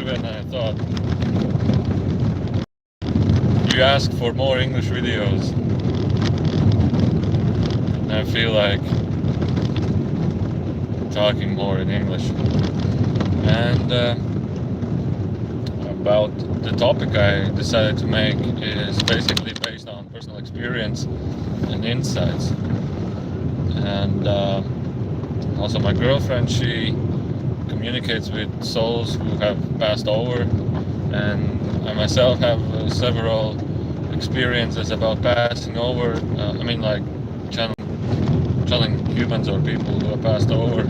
even I thought you asked for more English videos. I feel like talking more in English. And about the topic I decided to make is basically based on personal experience and insights. And also my girlfriend, she communicates with souls who have passed over, and I myself have several experiences about passing over. I mean, like channeling humans or people who have passed over.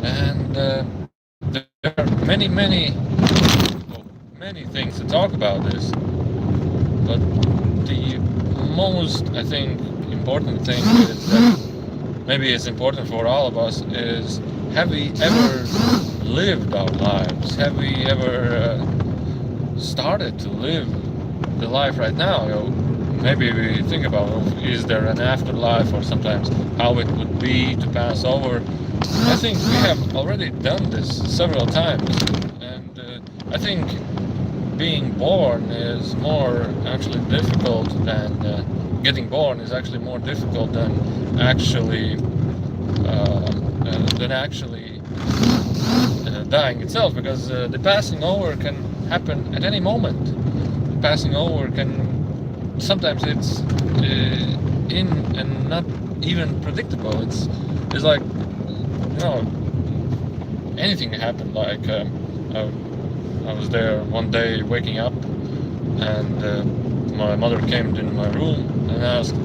And there are many things to talk about this. But the most, I think, important thing is that maybe it's important for all of us is, have we ever lived our lives? Have we ever started to live the life right now? Maybe we think about, is there an afterlife, or sometimes how it would be to pass over. I think we have already done this several times, and I think being born is more actually difficult than getting born is actually more difficult than actually dying itself, because the passing over can happen at any moment. The passing over can sometimes it's in and not even predictable. It's like, anything can happen. Like I was there one day waking up, and my mother came in my room and asked,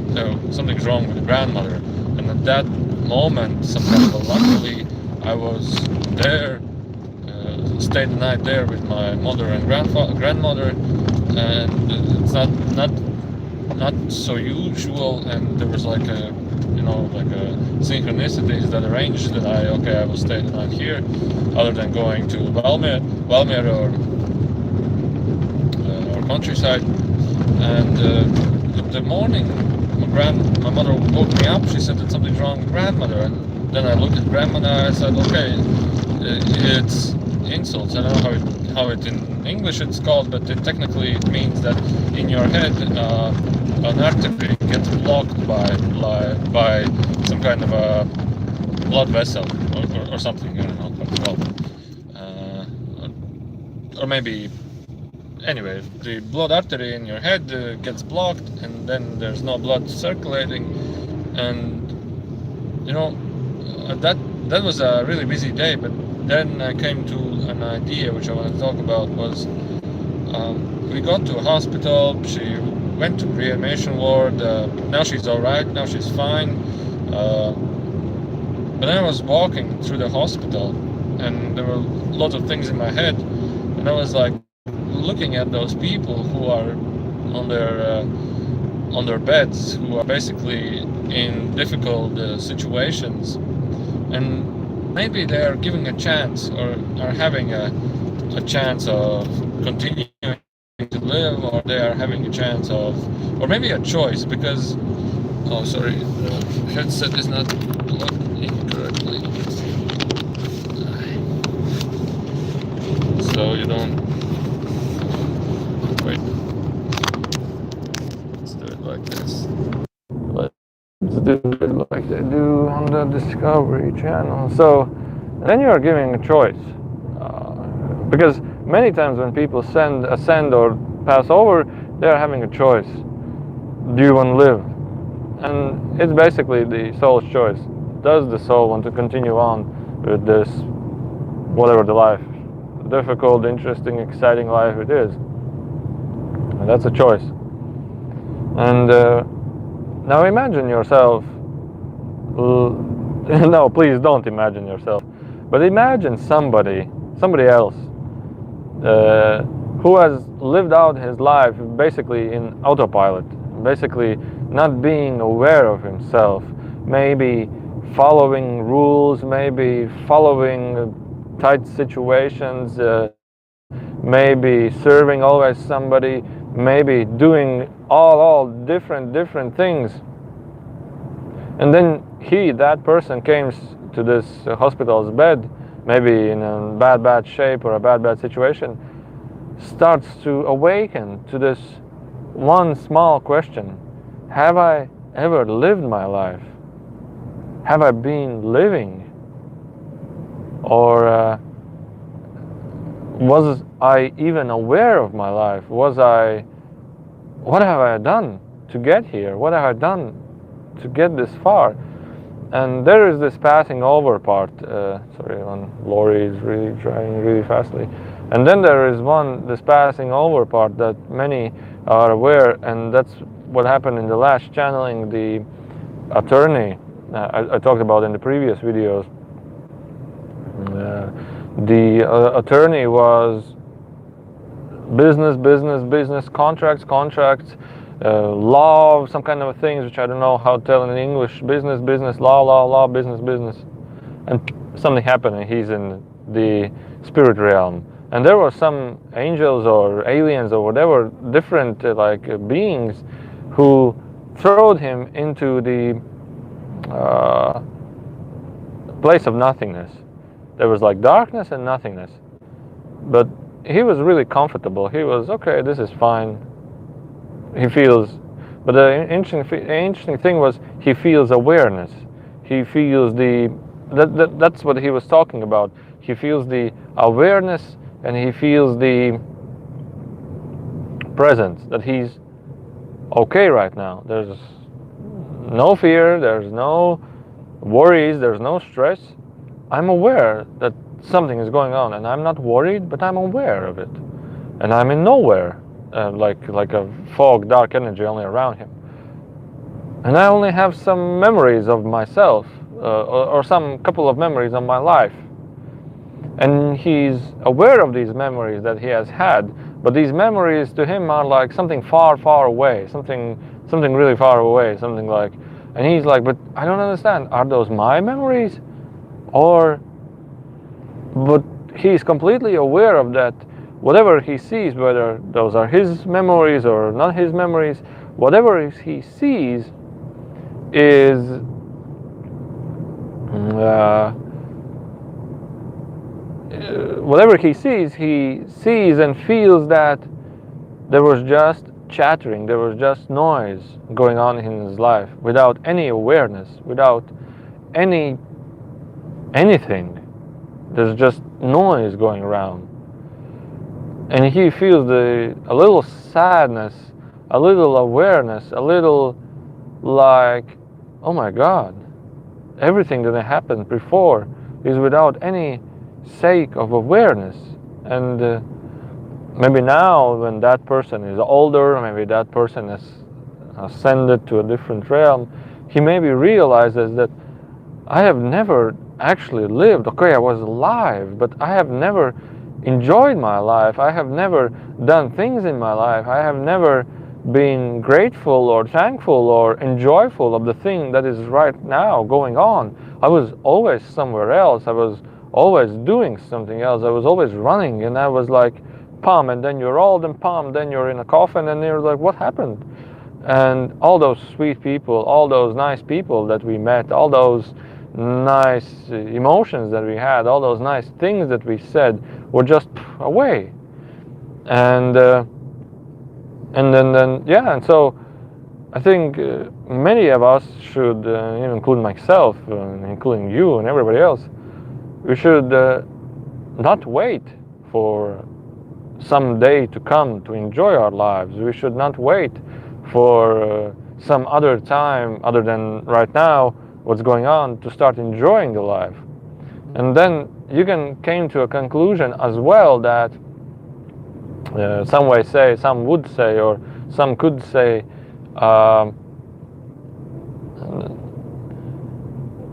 something's wrong with the grandmother. And at that moment, luckily, I was there, stayed the night there with my mother and grandmother, and it's not so usual. And there was like a synchronicities that arranged that I will stay the night here, other than going to Valmiera or countryside. And the morning, my mother woke me up. She said that something's wrong with grandmother, and then I looked at grandmother. I said, it's insults. I don't know how it in English it's called, but technically it means that in your head an artery gets blocked by some kind of a blood vessel or something. I don't know what it's called. Or maybe, anyway, the blood artery in your head gets blocked, and then there's no blood circulating. And that was a really busy day. But then I came to an idea which I want to talk about. Was we got to a hospital. She went to reanimation ward. Now she's all right. Now she's fine. But then I was walking through the hospital, and there were lots of things in my head, and I was like looking at those people who are on their beds, who are basically in difficult situations, and maybe they are giving a chance, or are having a chance of continuing to live, or they are having a chance of, or maybe a choice, because the headset is not plugged in correctly, so you don't wait. Let's do it like this. Let's do it like they do on the Discovery Channel. So then you are giving a choice, because many times when people ascend or pass over, they are having a choice. Do you want to live? And it's basically the soul's choice. Does the soul want to continue on with this, whatever the life, difficult, interesting, exciting life it is? And that's a choice. And now imagine yourself, no, please don't imagine yourself, but imagine somebody else who has lived out his life basically in autopilot, basically not being aware of himself, maybe following rules, maybe following tight situations, maybe serving always somebody, maybe doing all different things. And then that person came to this hospital's bed, maybe in a bad shape or a bad situation, starts to awaken to this one small question: have I ever lived my life? Have I been living? Or was I even aware of my life? What have I done to get here? What have I done to get this far? And there is this passing over part. Sorry, one lorry is really driving really fastly. And then there is this passing over part that many are aware, and that's what happened in the last channeling. The attorney I talked about in the previous videos. The attorney was business, contracts, law, some kind of things which I don't know how to tell in English. Business, law, business. And something happened and he's in the spirit realm. And there were some angels or aliens or whatever, different beings who throwed him into the place of nothingness. There was like darkness and nothingness. But he was really comfortable. He was, okay, this is fine. He feels, but the interesting thing was he feels awareness. He feels that's what he was talking about. He feels the awareness and he feels the presence, that he's okay right now. There's no fear, there's no worries, there's no stress. I'm aware that something is going on and I'm not worried, but I'm aware of it. And I'm in nowhere, like a fog, dark energy only around him. And I only have some memories of myself, or some couple of memories of my life. And he's aware of these memories that he has had, but these memories to him are like something far, far away, something really far away, something like, and he's like, but I don't understand, are those my memories? But he's completely aware of that. Whatever he sees, whether those are his memories or not his memories, whatever he sees is whatever he sees and feels that there was just chattering, there was just noise going on in his life without any awareness, without anything. There's just noise going around. And he feels a little sadness, a little awareness, a little like, oh my God, everything that happened before is without any sake of awareness. And maybe now when that person is older, maybe that person has ascended to a different realm, he maybe realizes that I have never actually lived. Okay, I was alive, but I have never enjoyed my life. I have never done things in my life. I have never been grateful or thankful or enjoyful of the thing that is right now going on. I was always somewhere else. I was always doing something else. I was always running, and I was like, pum, and then you're old, and pum, then you're in a coffin, and you're like, what happened? And all those sweet people, all those nice people that we met, all those nice emotions that we had, all those nice things that we said were just away. And so I think many of us should, even including myself, including you and everybody else, we should not wait for some day to come to enjoy our lives. We should not wait for some other time other than right now, what's going on, to start enjoying the life. And then you came to a conclusion as well that some would say, or some could say,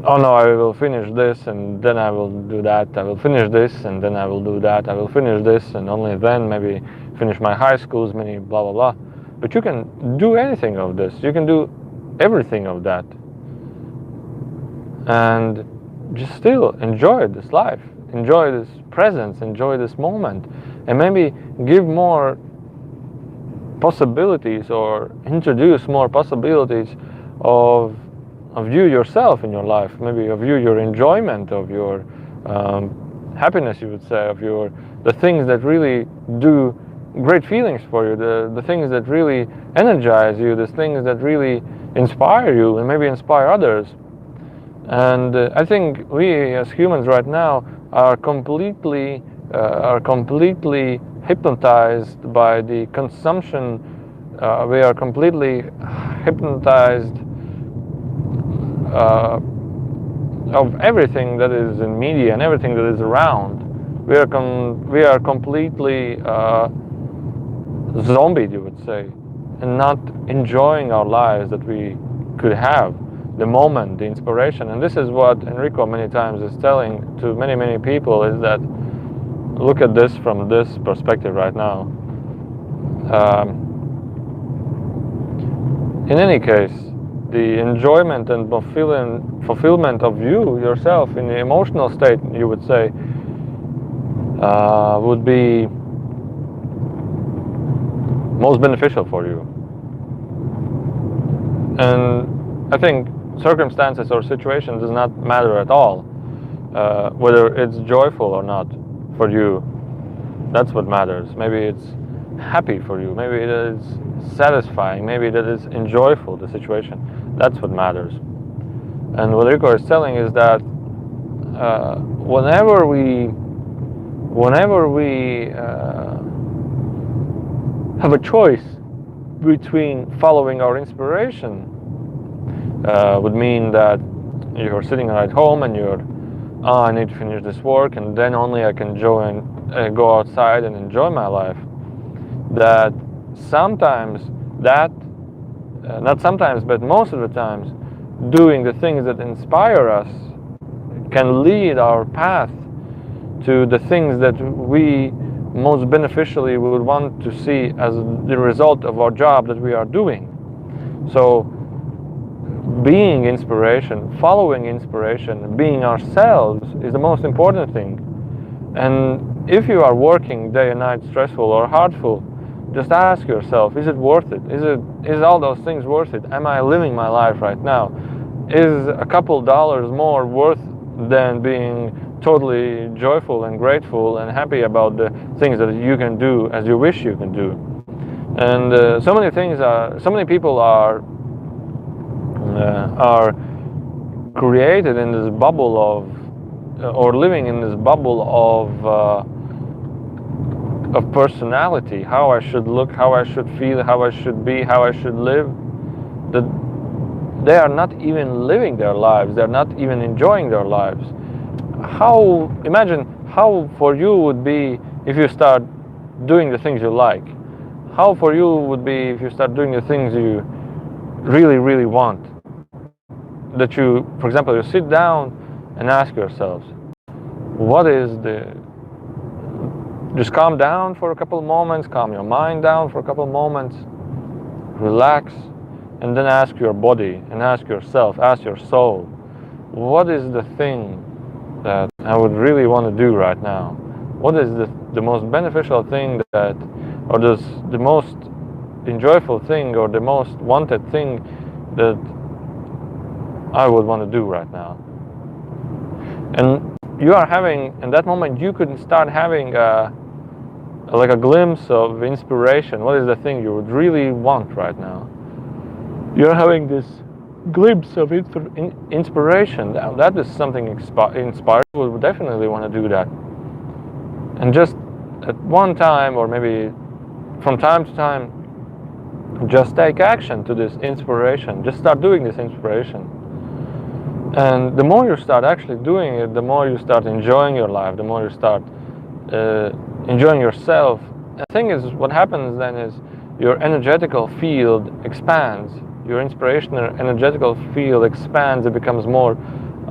oh no, I will finish this and then I will do that. I will finish this and then I will do that. I will finish this and only then maybe finish my high schools, many blah, blah, blah. But you can do anything of this. You can do everything of that. And just still enjoy this life. Enjoy this presence. Enjoy this moment. And maybe give more possibilities or introduce more possibilities of you yourself in your life, maybe of you, your enjoyment of your happiness, you would say, of the things that really do great feelings for you, the things that really energize you, the things that really inspire you and maybe inspire others. And I think we as humans right now are completely hypnotized by the consumption. We are completely hypnotized of everything that is in media and everything that is around. We are completely zombied, you would say, and not enjoying our lives that we could have, the moment, the inspiration. And this is what Enrico many times is telling to many people, is that look at this from this perspective right now. In any case, the enjoyment and fulfillment of you yourself in the emotional state, you would say, would be most beneficial for you. And I think circumstances or situation does not matter at all, whether it's joyful or not for you. That's what matters. Maybe it's happy for you, maybe it is satisfying, maybe that is enjoyable, the situation. That's what matters. And what Rico is telling is that whenever we have a choice between following our inspiration, would mean that you're sitting at home and I need to finish this work and then only I can go outside and enjoy my life. That sometimes not sometimes, but most of the times, doing the things that inspire us can lead our path to the things that we most beneficially would want to see as the result of our job that we are doing. So being inspiration, following inspiration, being ourselves is the most important thing. And if you are working day and night stressful or hardful, just ask yourself, is it worth it? Is all those things worth it? Am I living my life right now? Is a couple dollars more worth than being totally joyful and grateful and happy about the things that you can do as you wish you can do? And so many people are created in this bubble of, or living in this bubble of personality, how I should look, how I should feel, how I should be, how I should live. That they are not even living their lives, they're not even enjoying their lives. Imagine how for you would be if you start doing the things you like. How for you would be if you start doing the things you really want. That you, for example, you sit down and ask yourselves, just calm down for a couple of moments, calm your mind down for a couple of moments, relax, and then ask your body and ask yourself, ask your soul, what is the thing that I would really want to do right now? What is the most beneficial thing or the most enjoyable thing, or the most wanted thing that I would want to do right now? And you are having, in that moment, you could start having like a glimpse of inspiration. What is the thing you would really want right now? You're having this glimpse of inspiration. That is something inspiring. We would definitely want to do that. And just at one time, or maybe from time to time, just take action to this inspiration. Just start doing this inspiration. And the more you start actually doing it, the more you start enjoying your life, the more you start enjoying yourself. The thing is, what happens then is your energetical field expands. Your inspirational energetical field expands. It becomes more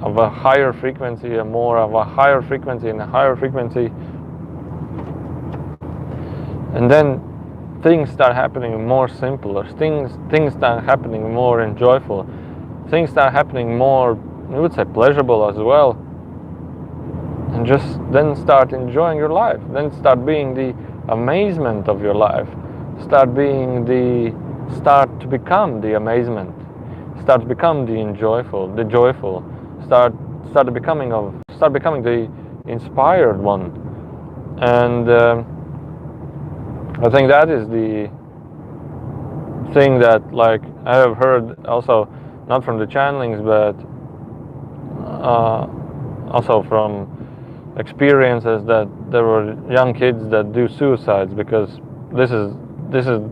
of a higher frequency, and more of a higher frequency and a higher frequency. And then things start happening more simpler. Things start happening more enjoyable. Things start happening more, I would say, pleasurable as well. And just then start enjoying your life. Then start being the amazement of your life. Start to become the amazement. Start to become the joyful. Start becoming the inspired one. And I think that is the thing that, like, I have heard also, not from the channelings, but also from experiences, that there were young kids that do suicides because this is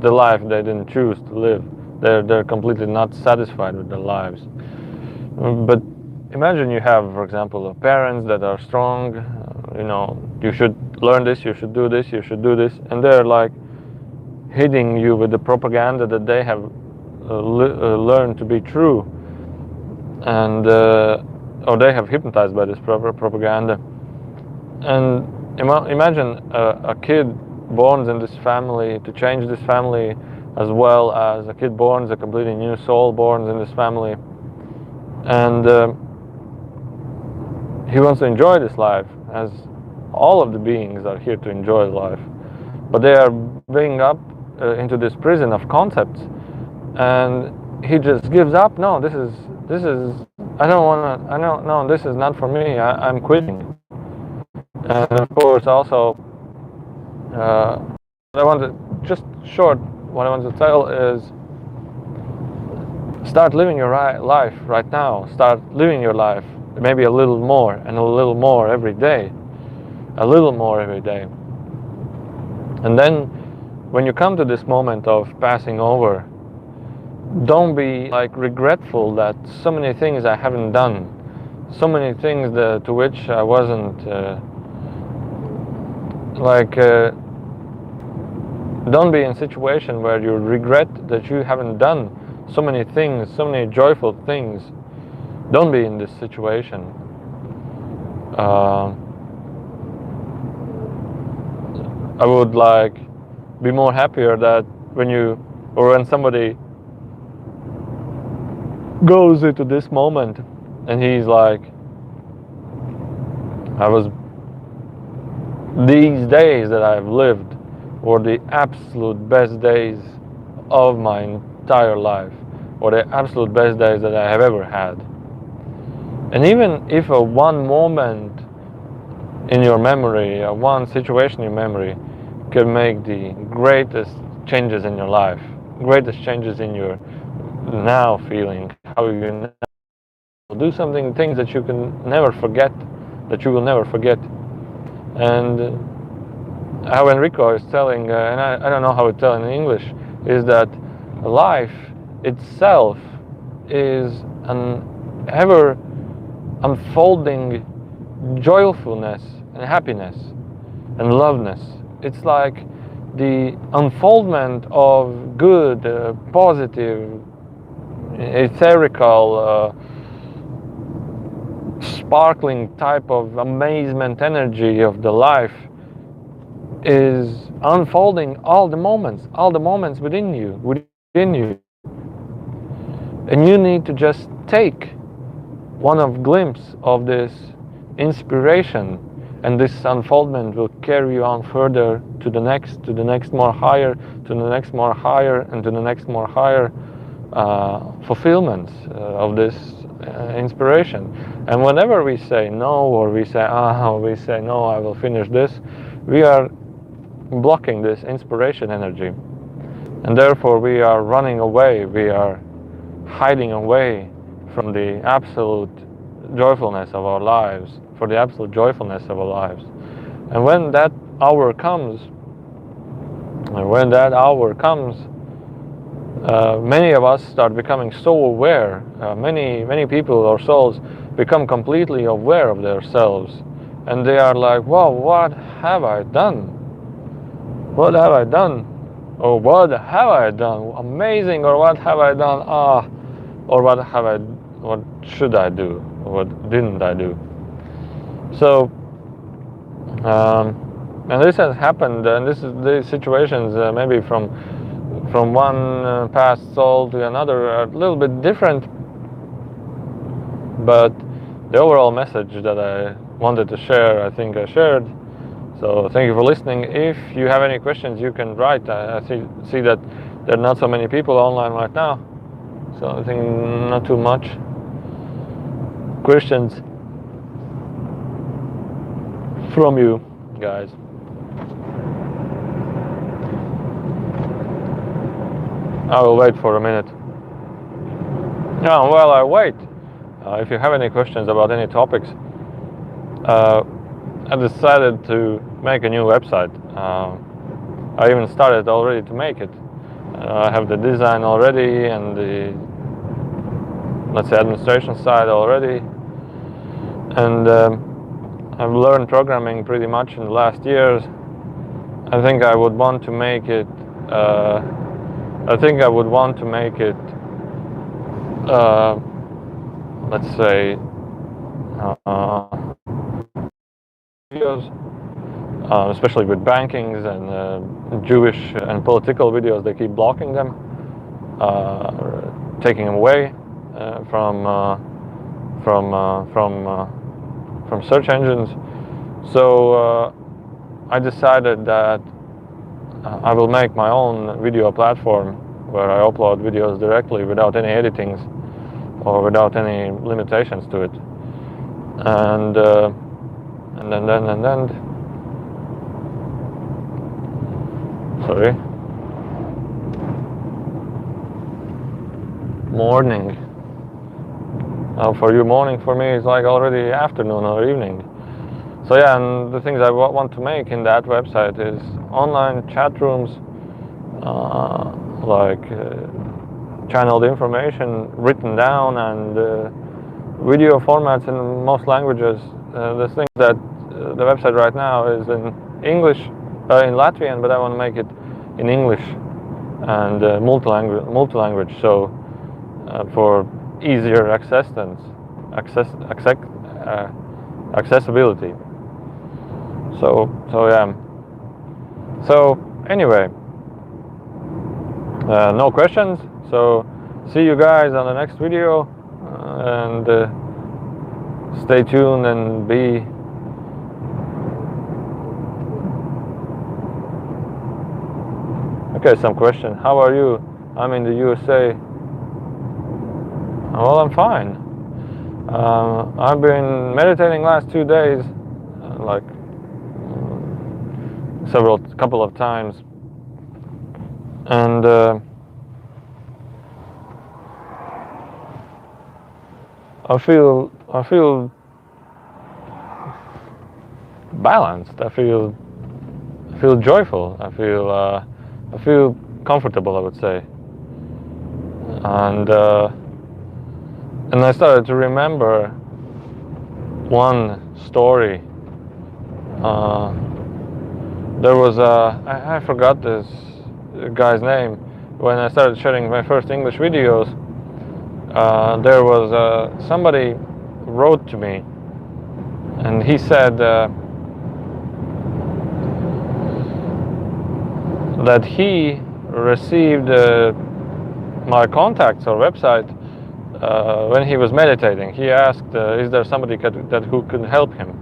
the life they didn't choose to live. They're completely not satisfied with their lives. But imagine you have, for example, parents that are strong. You should learn this, you should do this, you should do this, and they're like hitting you with the propaganda that they have learned to be true, and or they have hypnotized by this propaganda. And imagine a kid born in this family to change this family, as well as a kid born as a completely new soul born in this family, and he wants to enjoy this life, as all of the beings are here to enjoy life, but they are bringing up into this prison of concepts, and he just gives up. No, this is I don't want to. I don't. No, this is not for me. I'm quitting. And of course, also, what I want to tell is, start living your life right now. Start living your life, maybe a little more and a little more every day, a little more every day. And then, when you come to this moment of passing over, don't be like regretful that so many things I haven't done, so many things to which I wasn't. Don't be in a situation where you regret that you haven't done so many things, so many joyful things. Don't be in this situation. I would be more happier that when somebody goes into this moment and he's like, these days that I've lived were the absolute best days of my entire life, or the absolute best days that I have ever had. And even if one moment in your memory, one situation in your memory can make the greatest changes in your life, greatest changes in your now feeling, how you do something, things that you can never forget, that you will never forget. And how Enrico is telling, and I don't know how to tell in English, is that life itself is an ever unfolding joyfulness and happiness and loveness. It's like the unfoldment of good, positive, etherical, sparkling type of amazement energy of the life is unfolding all the moments within you. And you need to just take one glimpse of this inspiration, and this unfoldment will carry you on further to the next more higher, to the next more higher, and to the next more higher fulfillments of this inspiration. And whenever we say no, or we say no, I will finish this, we are blocking this inspiration energy, and therefore we are running away, we are hiding away from the absolute joyfulness of our lives, for the absolute joyfulness of our lives. And when that hour comes, many of us start becoming so aware. Many people or souls become completely aware of themselves, and they are like, "Wow, what have I done? What have I done? Or what have I done? Amazing! Or what have I done? Or what should I do? Or what didn't I do?" So, and this has happened, and these situations maybe from one past soul to another are a little bit different, but the overall message that I wanted to share, I think I shared. So thank you for listening. If you have any questions, you can write. I see that there are not so many people online right now, so I think not too much questions. from you guys. I will wait for a minute. While I wait, if you have any questions about any topics, I decided to make a new website. I even started already to make it. I have the design already and the, let's say, administration side already. And I've learned programming pretty much in the last years. I think I would want to make it. Let's say, videos, especially with bankings and Jewish and political videos. They keep blocking them, taking them away from search engines. So I decided that I will make my own video platform where I upload videos directly without any editings or without any limitations to it. And then sorry, morning. For you, morning for me is like already afternoon or evening. So yeah, and the things I want to make in that website is online chat rooms, channeled information written down, and video formats in most languages. The thing that the website right now is in English, in Latvian, but I want to make it in English and multi-language. So for easier accessibility. So yeah. So anyway, no questions. So see you guys on the next video, and stay tuned and be. Okay, some question. How are you? I'm in the USA. Well, I'm fine. I've been meditating last 2 days, couple of times, and I feel balanced. I feel joyful. I feel comfortable, I would say, and I started to remember one story. There was I forgot this guy's name. When I started sharing my first English videos, there was somebody wrote to me, and he said that he received my contacts or website when he was meditating. He asked, is there somebody who could help him?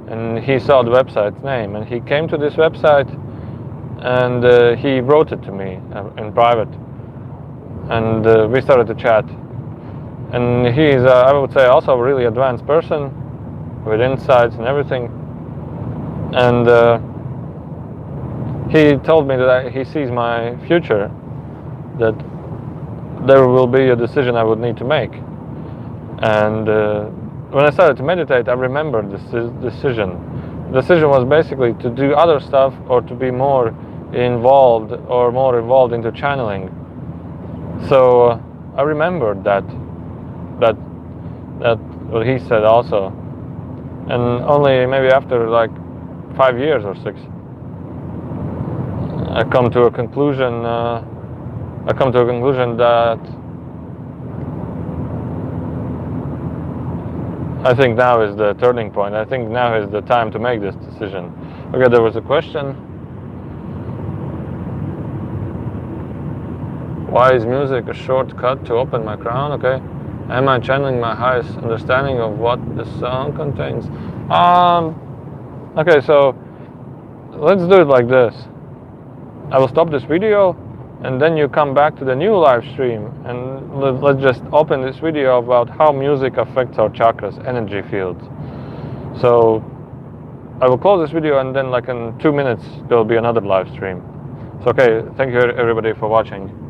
And he saw the website's name, and he came to this website, and he wrote it to me in private, and we started to chat. And he's, I would say, also a really advanced person with insights and everything. And he told me that he sees my future, that there will be a decision I would need to make. And when I started to meditate, I remembered this decision. The decision was basically to do other stuff or to be more involved into channeling. So I remembered that what he said also. And only maybe after like 5 years or 6, I come to a conclusion that I think now is the turning point. I think now is the time to make this decision. Okay, there was a question. Why is music a shortcut to open my crown? Okay. Am I channeling my highest understanding of what the song contains? Okay, so let's do it like this. I will stop this video, and then you come back to the new live stream, and let's just open this video about how music affects our chakras, energy fields. So I will close this video, and then like in 2 minutes there will be another live stream. So okay, thank you everybody for watching.